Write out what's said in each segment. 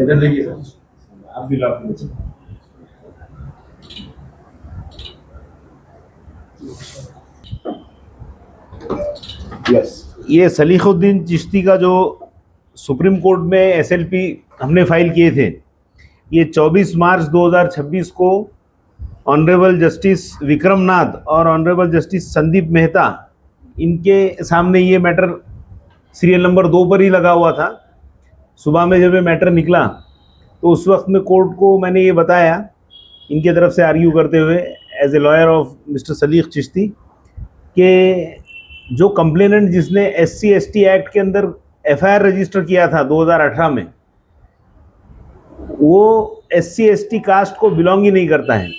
इधर देखिए सर, आप भी लाभ लीजिए। ये सलीहुद्दीन चिश्ती का जो सुप्रीम कोर्ट में एसएलपी हमने फाइल किए थे, ये 24 मार्च 2026 को ऑनरेबल जस्टिस विक्रमनाथ और ऑनरेबल जस्टिस संदीप मेहता इनके सामने ये मैटर सीरियल नंबर 2 पर ही लगा हुआ था। सुबह में जब ये मैटर निकला तो उस वक्त में कोर्ट को मैंने ये बताया, इनके तरफ से आर्ग्यू करते हुए as a lawyer of mister Salih Chishti, कि जो कंप्लेनेंट जिसने SC/ST एक्ट के अंदर FIR रजिस्टर किया था 2018 में, वो SC/ST कास्ट को बिलोंग ही नहीं करता है।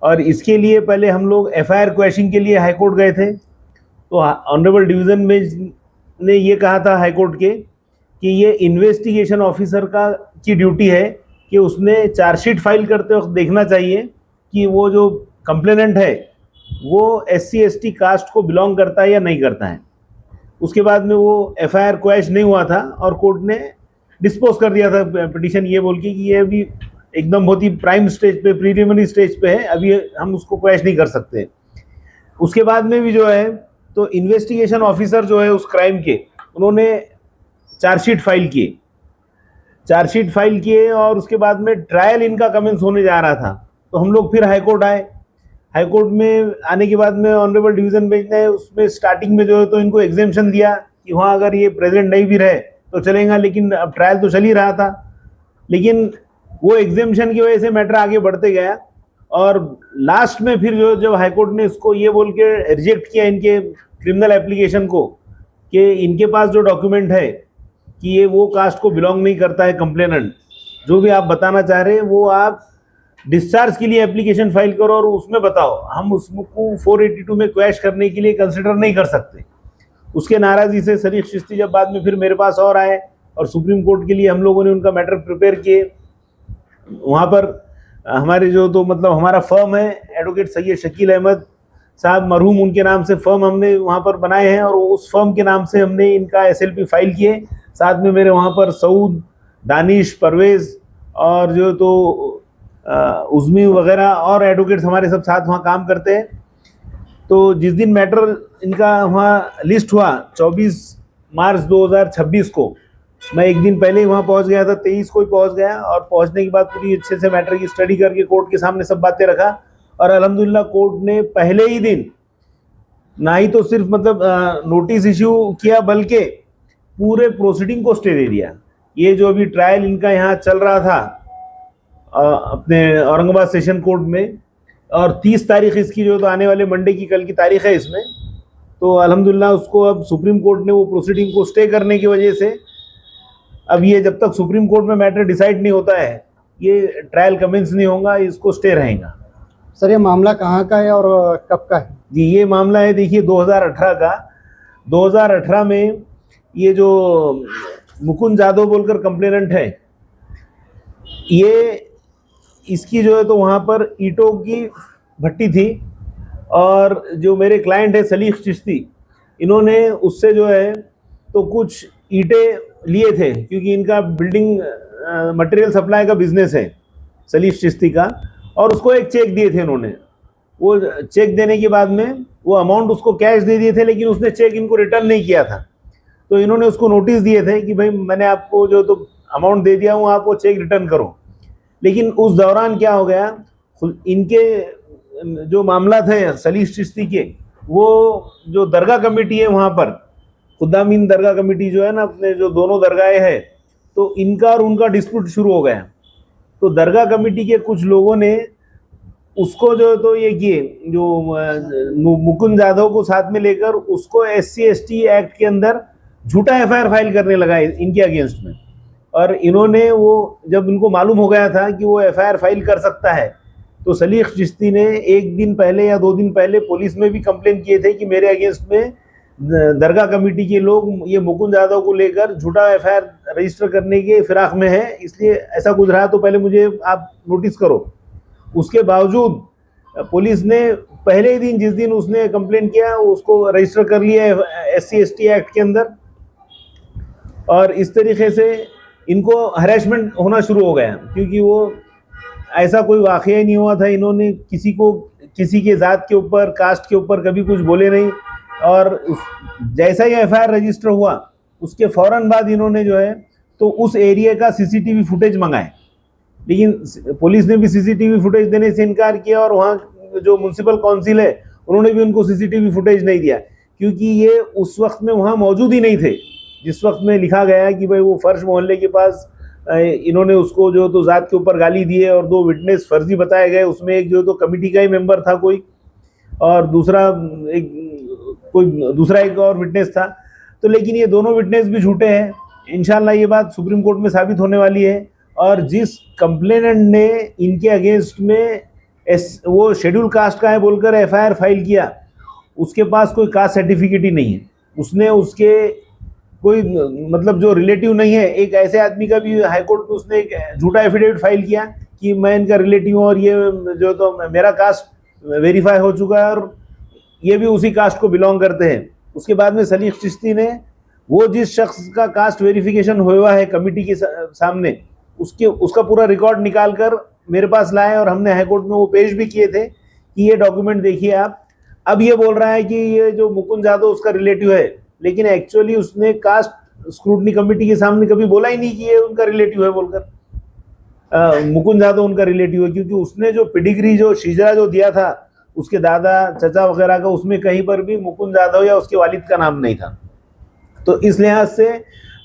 और इसके लिए पहले हम लोग FIR क्वैशिंग के लिए हाईकोर्ट गए थे, तो ऑनरेबल डिवीज़न बेंच ने ये कहा था हाईकोर्ट के कि ये इन्वेस्टिगेशन ऑफिसर की ड्यूटी है कि उसने चार्जशीट फाइल करते वक्त देखना चाहिए कि वो जो कंप्लेनेंट है वो SC/ST कास्ट को बिलोंग करता है या नहीं करता है। उसके बाद में वो FIR क्वैश नहीं हुआ था और कोर्ट ने डिस्पोज कर दिया था पिटीशन, ये बोल के कि ये अभी एकदम बहुत ही प्राइम स्टेज पे, प्रीलिमिनरी स्टेज पे है, अभी हम उसको क्वैश नहीं कर सकते। उसके बाद में भी जो है तो इन्वेस्टिगेशन ऑफिसर जो है उस क्राइम के, उन्होंने चार्जशीट फाइल किए और उसके बाद में ट्रायल इनका कमेंस होने जा रहा था। तो हम लोग फिर हाईकोर्ट आए। हाईकोर्ट में आने के बाद में ऑनरेबल डिवीज़न बेंच ने उसमें स्टार्टिंग में जो है तो इनको एग्जेम्पशन दिया कि वहाँ अगर ये प्रेजेंट नहीं भी रहे तो चलेगा, लेकिन अब ट्रायल तो चल ही रहा था। लेकिन वो एग्जेम्पशन की वजह से मैटर आगे बढ़ते गया और लास्ट में फिर जो जब हाईकोर्ट ने इसको ये बोल के रिजेक्ट किया इनके क्रिमिनल एप्लीकेशन को कि इनके पास जो डॉक्यूमेंट है कि ये वो कास्ट को बिलोंग नहीं करता है कंप्लेनेंट, जो भी आप बताना चाह रहे हैं वो आप डिस्चार्ज के लिए एप्लीकेशन फाइल करो और उसमें बताओ, हम उसको 482 में क्वैश करने के लिए कंसिडर नहीं कर सकते। उसके नाराज़गी से सलीह चिश्ती जब बाद में फिर मेरे पास और आए और सुप्रीम कोर्ट के लिए हम लोगों ने उनका मैटर प्रिपेयर किए। वहाँ पर हमारे जो तो मतलब हमारा फर्म है एडवोकेट सैयद शकील अहमद साहब मरहूम, उनके नाम से फर्म हमने वहाँ पर बनाए हैं और उस फर्म के नाम से हमने इनका SLP फाइल किए। साथ में मेरे वहाँ पर सऊद, दानिश, परवेज़ और जो तो उज़मी वगैरह और एडवोकेट्स हमारे सब साथ वहाँ काम करते हैं। तो जिस दिन मैटर इनका वहाँ लिस्ट हुआ 24 मार्च 2026 को, मैं एक दिन पहले ही वहाँ पहुँच गया था, 23 को ही पहुँच गया और पहुँचने के बाद पूरी अच्छे से मैटर की स्टडी करके कोर्ट के सामने सब बातें रखा और अल्हम्दुलिल्लाह कोर्ट ने पहले ही दिन ना ही तो सिर्फ मतलब नोटिस इश्यू किया बल्कि पूरे प्रोसीडिंग को स्टे दे दिया। ये जो अभी ट्रायल इनका यहाँ चल रहा था अपने औरंगाबाद सेशन कोर्ट में, और 30 तारीख इसकी जो तो आने वाले मंडे की कल की तारीख है इसमें, तो अल्हम्दुलिल्लाह उसको अब सुप्रीम कोर्ट ने वो प्रोसीडिंग को स्टे करने की वजह से अब ये जब तक सुप्रीम कोर्ट में मैटर डिसाइड नहीं होता है ये ट्रायल कमेंस नहीं होगा, इसको स्टे रहेगा। सर ये मामला कहाँ का है और कब का है? जी ये मामला है देखिए 2018 का। 2018 में ये जो मुकुंद जादव बोलकर कंप्लेनेंट है, ये इसकी जो है तो वहाँ पर ईंटों की भट्टी थी और जो मेरे क्लाइंट है सलीह चिश्ती, इन्होंने उससे जो है तो कुछ ईंटें लिए थे क्योंकि इनका बिल्डिंग मटेरियल सप्लाई का बिजनेस है सलीह चिश्ती का, और उसको एक चेक दिए थे इन्होंने। वो चेक देने के बाद में वो अमाउंट उसको कैश दे दिए थे, लेकिन उसने चेक इनको रिटर्न नहीं किया था। तो इन्होंने उसको नोटिस दिए थे कि भाई मैंने आपको जो तो अमाउंट दे दिया हूँ, आप वो चेक रिटर्न करो। लेकिन उस दौरान क्या हो गया, इनके जो मामला थे सलीह चिश्ती के, वो जो दरगाह कमेटी है वहाँ पर खुदामीन दरगाह कमेटी जो है ना, अपने जो दोनों दरगाहें हैं, तो इनका और उनका डिस्प्यूट शुरू हो गया। तो दरगाह कमेटी के कुछ लोगों ने उसको जो तो ये किए, जो मुकुंद जाधव को साथ में लेकर उसको SC/ST एक्ट के अंदर झूठा FIR फाइल करने लगा इनके अगेंस्ट में। और इन्होंने वो जब इनको मालूम हो गया था कि वो FIR फाइल कर सकता है, तो सलीह चिश्ती ने एक दिन पहले या 2 दिन पहले पुलिस में भी कंप्लेन किए थे कि मेरे अगेंस्ट में दरगाह कमेटी के लोग ये मुकुंद जाधव को लेकर झूठा FIR रजिस्टर करने के फिराक में है, इसलिए ऐसा कुछ रहा तो पहले मुझे आप नोटिस करो। उसके बावजूद पुलिस ने पहले ही दिन जिस दिन उसने कंप्लेन किया उसको रजिस्टर कर लिया SC/ST एक्ट के अंदर। और इस तरीके से इनको हरेसमेंट होना शुरू हो गया, क्योंकि वो ऐसा कोई वाक़या ही नहीं हुआ था, इन्होंने किसी को किसी के ज़ात के ऊपर, कास्ट के ऊपर कभी कुछ बोले नहीं। और जैसा ही एफआईआर रजिस्टर हुआ उसके फ़ौरन बाद इन्होंने जो है तो उस एरिया का सीसीटीवी फुटेज मंगाए, लेकिन पुलिस ने भी सीसीटीवी फुटेज देने से इनकार किया, और वहाँ जो म्यूनसिपल काउंसिल है उन्होंने भी उनको सीसीटीवी फुटेज नहीं दिया, क्योंकि ये उस वक्त में वहाँ मौजूद ही नहीं थे जिस वक्त में लिखा गया कि भाई वो फर्श मोहल्ले के पास इन्होंने उसको जो तो ज़ात के ऊपर गाली दी है, और 2 विटनेस फर्जी बताए गए, उसमें एक जो तो कमेटी का ही मेंबर था कोई, और दूसरा एक और विटनेस था। तो लेकिन ये दोनों विटनेस भी झूठे हैं। इंशाल्लाह ये बात सुप्रीम कोर्ट में साबित होने वाली है। और जिस कंप्लेनेंट ने इनके अगेंस्ट में वो शेड्यूल कास्ट का है बोलकर एफआईआर फाइल किया, उसके पास कोई कास्ट सर्टिफिकेट ही नहीं है। उसने उसके कोई मतलब जो रिलेटिव नहीं है, एक ऐसे आदमी का भी हाईकोर्ट में उसने एक झूठा एफिडेविट फाइल किया कि मैं इनका रिलेटिव हूँ और ये जो तो मेरा कास्ट वेरीफाई हो चुका है और ये भी उसी कास्ट को बिलोंग करते हैं। उसके बाद में सलीख चिश्ती ने वो जिस शख्स का कास्ट वेरिफिकेशन हुआ है कमेटी के सामने, उसका पूरा रिकॉर्ड निकाल कर मेरे पास लाए, और हमने हाईकोर्ट में वो पेश भी किए थे कि ये डॉक्यूमेंट देखिए आप। अब ये बोल रहा है कि ये जो मुकुंद यादव उसका रिलेटिव है, लेकिन एक्चुअली उसने कास्ट स्क्रूटनी कमेटी के सामने कभी बोला ही नहीं कि ये उनका रिलेटिव है बोलकर। मुकुंद यादव उनका रिलेटिव है, क्योंकि उसने जो पेडिग्री जो शीजरा जो दिया था उसके दादा चचा वगैरह का, उसमें कहीं पर भी मुकुंद यादव या उसके वालिद का नाम नहीं था। तो इस लिहाज से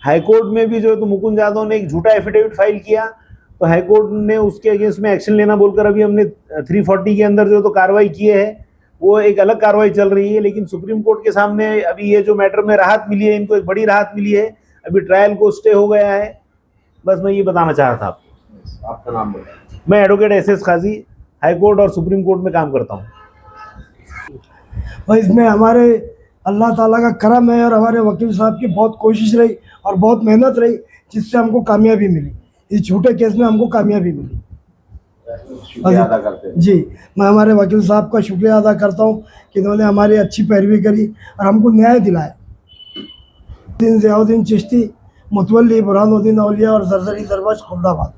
हाईकोर्ट में भी जो तो मुकुंद यादव ने एक झूठा एफिडेविट फाइल किया, तो हाईकोर्ट ने उसके अगेंस्ट में एक्शन लेना बोलकर अभी हमने 340 के अंदर जो तो कार्रवाई किए है, वो एक अलग कार्रवाई चल रही है। लेकिन सुप्रीम कोर्ट के सामने अभी ये जो मैटर में राहत मिली है, इनको एक बड़ी राहत मिली है, अभी ट्रायल को स्टे हो गया है। बस मैं ये बताना चाह रहा था आपको। आपका नाम बताइए। मैं एडवोकेट SS काजी हाईकोर्ट और सुप्रीम कोर्ट में काम करता हूँ। और इसमें हमारे अल्लाह ताला का करम है और हमारे वकील साहब की बहुत कोशिश रही और बहुत मेहनत रही, जिससे हमको कामयाबी मिली। इस झूठे केस में हमको कामयाबी मिली। शुक्रिया अदा करते हैं। जी, मैं हमारे वकील साहब का शुक्रिया अदा करता हूँ कि इन्होंने हमारी अच्छी पैरवी करी और हमको न्याय दिलाया। जियाउद्दीन चिश्ती, मुतवल्ली बुरहानुद्दीन औलिया और जरजरी दरबाज खुर्दाबाद।